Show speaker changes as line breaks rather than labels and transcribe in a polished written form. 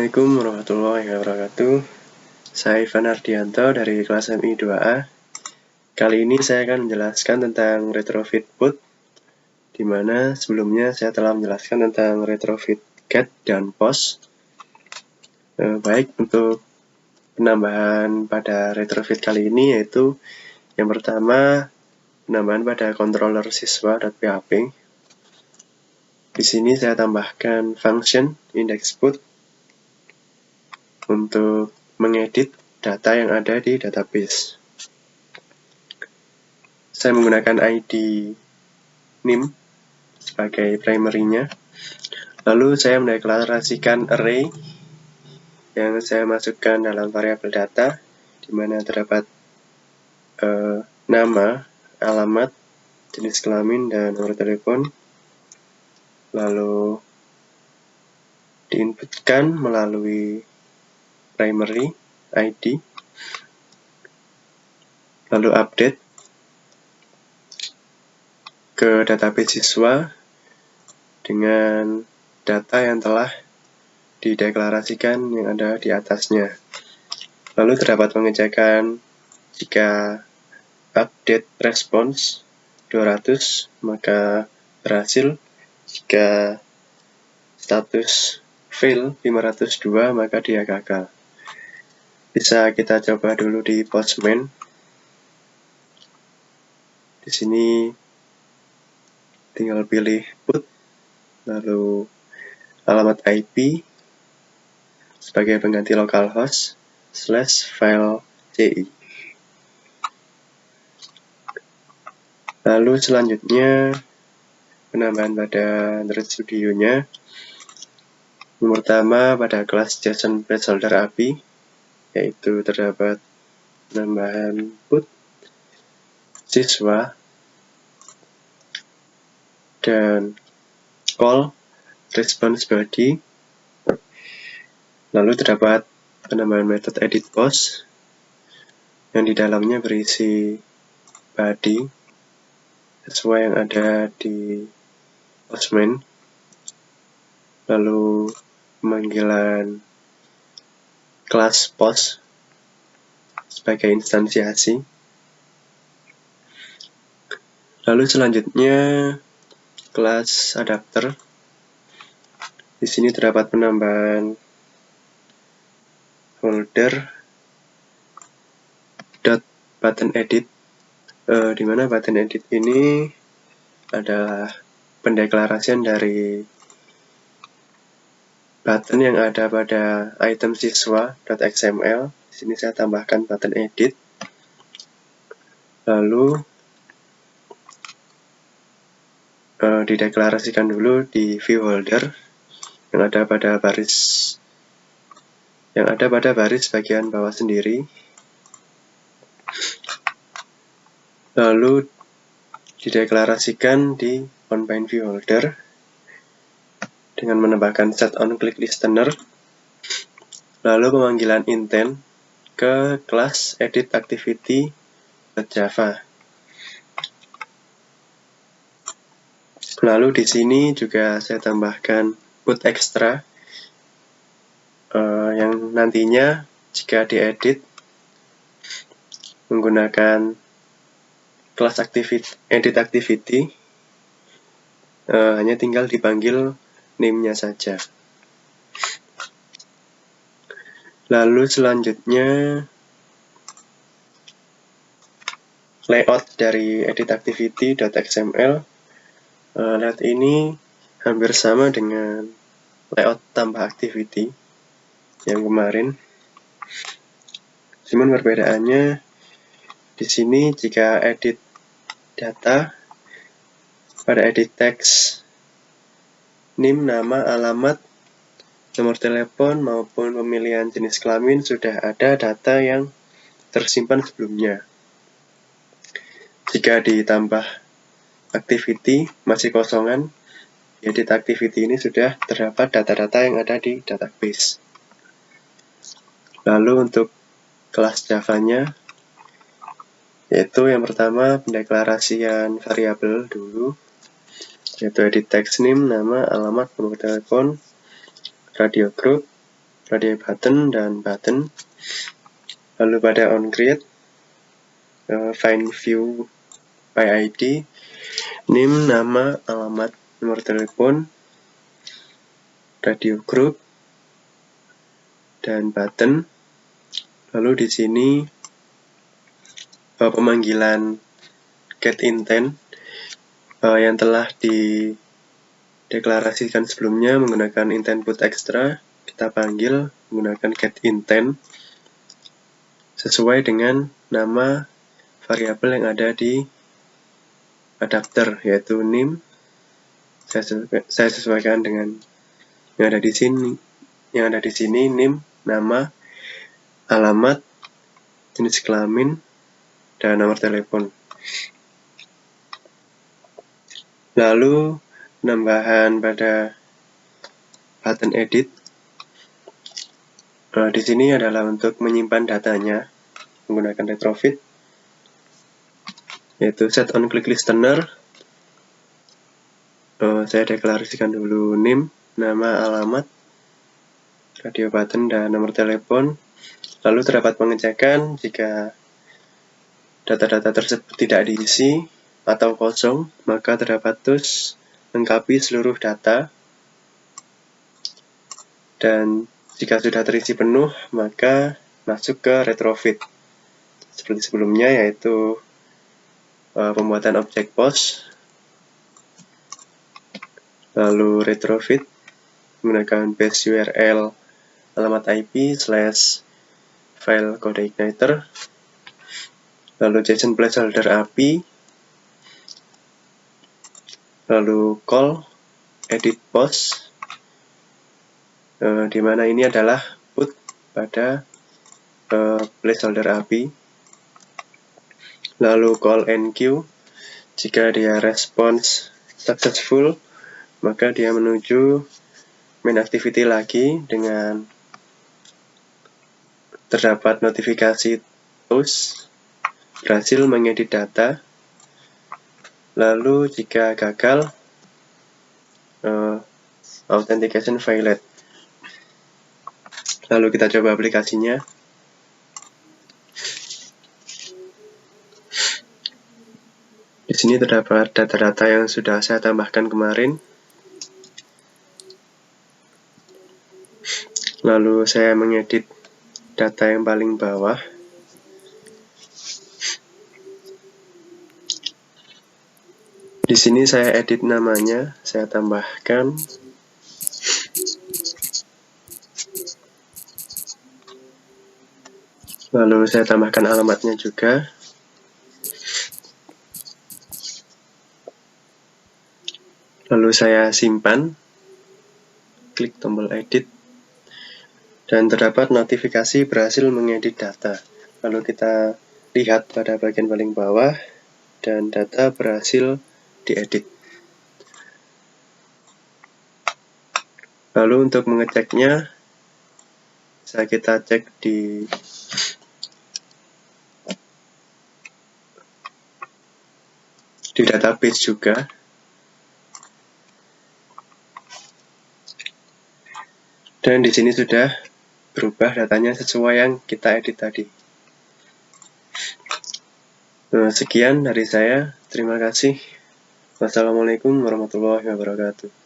Assalamualaikum warahmatullahi wabarakatuh. Saya Ivan Ardianto dari kelas MI 2A. Kali ini saya akan menjelaskan tentang retrofit put, di mana sebelumnya saya telah menjelaskan tentang retrofit get dan post. Baik, untuk penambahan pada retrofit kali ini yaitu yang pertama, penambahan pada controller siswa.php. Di sini saya tambahkan function index put untuk mengedit data yang ada di database. Saya menggunakan ID NIM sebagai primary-nya. Lalu saya mendeklarasikan array yang saya masukkan dalam variabel data, di mana terdapat nama, alamat, jenis kelamin, dan nomor telepon. Lalu diinputkan melalui primary ID, lalu update ke database siswa dengan data yang telah dideklarasikan yang ada di atasnya. Lalu terdapat pengecekan jika update response 200 maka berhasil, jika status fail 502 maka dia gagal. Bisa kita coba dulu di Postman. Di sini tinggal pilih put, lalu alamat IP sebagai pengganti localhost /file ci. Lalu selanjutnya penambahan pada Android Studio-nya. Yang pertama pada kelas JSON placeholder API, yaitu terdapat penambahan put siswa dan call response body. Lalu terdapat penambahan metode edit post yang di dalamnya berisi body sesuai yang ada di Postman. Lalu pemanggilan kelas post sebagai instansiasi. Lalu selanjutnya kelas adapter. Di sini terdapat penambahan folder .button edit, di mana button edit ini adalah pendeklarasian dari button yang ada pada item siswa.xml. Di sini saya tambahkan button edit. Lalu dideklarasikan dulu di view holder yang ada pada baris bagian bawah sendiri. Lalu dideklarasikan di onBind view holder dengan menambahkan set on click listener. Lalu pemanggilan intent ke kelas edit activity.java. Lalu di sini juga saya tambahkan put extra yang nantinya jika diedit menggunakan kelas edit activity, hanya tinggal dipanggil name-nya saja. Lalu selanjutnya layout dari edit activity.xml. Layout ini hampir sama dengan layout tambah activity yang kemarin. Cuman perbedaannya di sini jika edit data pada edit text, name, nama, alamat, nomor telepon maupun pemilihan jenis kelamin sudah ada data yang tersimpan sebelumnya. Jika ditambah activity masih kosongan, edit activity ini sudah terdapat data-data yang ada di database. Lalu untuk kelas Java-nya, yaitu yang pertama pendeklarasian variabel dulu, yaitu edit text name, nama, alamat, nomor telepon, radio group. radio button dan button. Lalu pada onCreate, find view by ID, name, nama, alamat, nomor telepon, radio group, dan button. Lalu di sini pemanggilan getIntent yang telah dideklarasikan sebelumnya menggunakan intent put extra, kita panggil menggunakan getIntent sesuai dengan nama variabel yang ada di adapter, yaitu name. Saya sesuaikan dengan yang ada di sini. Yang ada di sini name, nama, alamat, jenis kelamin, dan nomor telepon. Lalu penambahan pada button edit. Di sini adalah untuk menyimpan datanya menggunakan retrofit, yaitu set on click listener. Saya deklarasikan dulu name, nama, alamat, radio button, dan nomor telepon. Lalu terdapat pengecekan jika data-data tersebut tidak diisi atau kosong, maka terdapat tus lengkapi seluruh data. Dan jika sudah terisi penuh, maka masuk ke retrofit seperti sebelumnya, yaitu pembuatan objek post, lalu retrofit menggunakan base URL alamat IP / file kode igniter, lalu JSON placeholder API, lalu call edit post, di mana ini adalah put pada placeholder API, lalu call enqueue. Jika dia response successful, maka dia menuju main activity lagi dengan terdapat notifikasi push berhasil mengedit data. Lalu jika gagal, authentication failed. Lalu kita coba aplikasinya. Di sini terdapat data-data yang sudah saya tambahkan kemarin. Lalu saya mengedit data yang paling bawah. Di sini saya edit namanya, saya tambahkan. Lalu saya tambahkan alamatnya juga. Lalu saya simpan, klik tombol edit, dan terdapat notifikasi berhasil mengedit data. Lalu kita lihat pada bagian paling bawah, dan data berhasil diedit. Lalu untuk mengeceknya, bisa kita cek di database juga. Dan di sini sudah berubah datanya sesuai yang kita edit tadi. Sekian dari saya. Terima kasih. Wassalamualaikum warahmatullahi wabarakatuh.